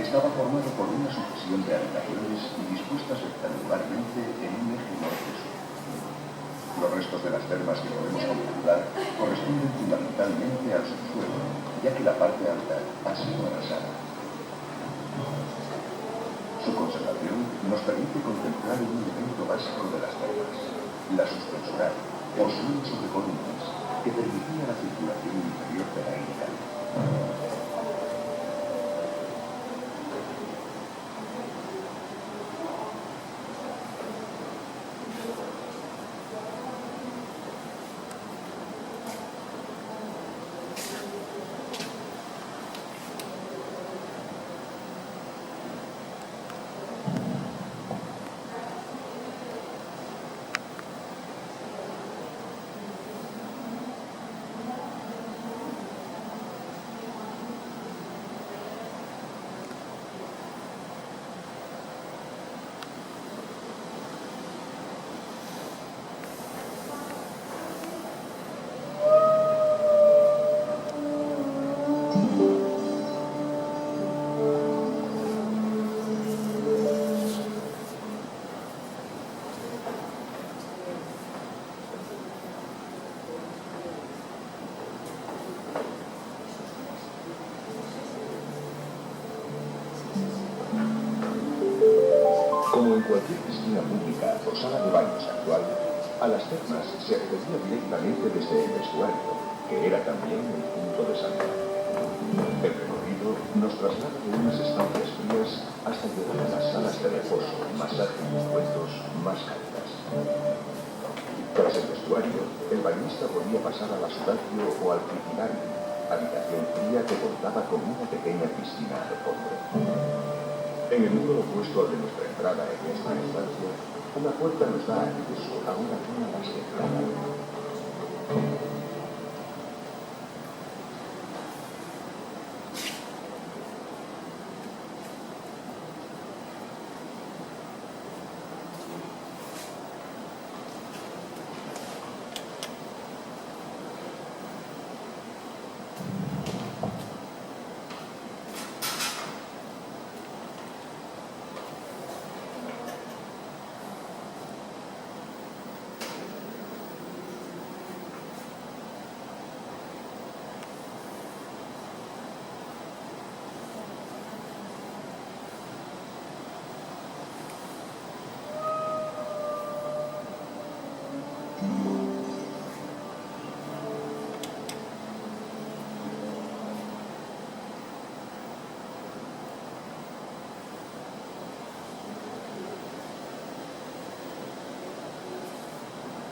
Estaba formado por una sucesión de habitaciones dispuestas rectangularmente en un eje norte-sur. Los restos de las termas que podemos contemplar corresponden fundamentalmente al subsuelo, ya que la parte alta ha sido arrasada. Su conservación nos permite contemplar un elemento básico de las termas, la suspensoral, o suelo sobre columnas, que permitía la circulación interior del aire cálido. Como en cualquier piscina pública o sala de baños actual, a las termas se accedía directamente desde el vestuario, que era también el punto de salida. El recorrido nos traslada de unas estancias frías hasta llegar a las salas de reposo, masaje y encuentros más cálidas. Tras el vestuario, el bañista podía pasar al asudatio o al triclinario, habitación fría que contaba con una pequeña piscina de fondo. En el muro opuesto al de nuestra entrada en esta estancia, una puerta nos da acceso a una zona más cerrada.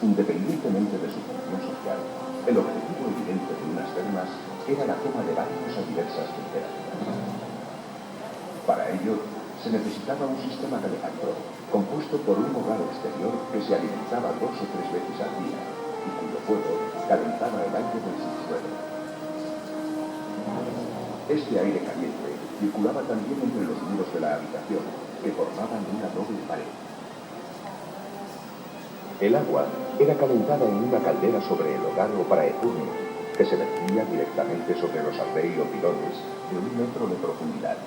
Independientemente de su función social, el objetivo evidente de unas termas era la toma de baños a diversas temperaturas. Para ello, se necesitaba un sistema calefactor compuesto por un hogar exterior que se alimentaba 2 o 3 veces al día y cuyo fuego calentaba el aire del subsuelo. Este aire caliente circulaba también entre los muros de la habitación, que formaban una doble pared. El agua era calentada en una caldera sobre el hogar o para efugio, que se vertía directamente sobre los aldeí o pilones de 1 metro de profundidad.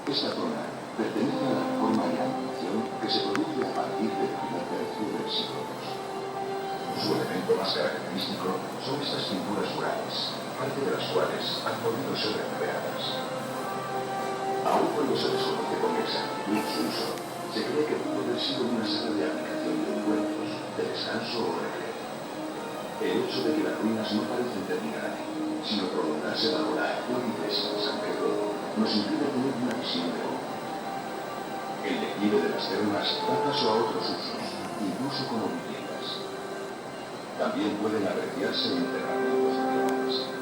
Esta zona pertenece a la reforma y animación que se produce a partir del primer tercio del siglo II. Su elemento más característico son estas pinturas murales, parte de las cuales han podido ser recreadas. Aun cuando se desconoce con exactitud su uso, se cree que pudo haber sido una sala de aplicación de encuentros, de descanso o recreo. El hecho de que las ruinas no parecen terminar aquí, sino prolongarse bajo la actual iglesia de San Pedro, nos impide tener una visión de hoy. El declive de las termas da paso a otros usos, incluso como viviendas. También pueden apreciarse enterramientos medievales.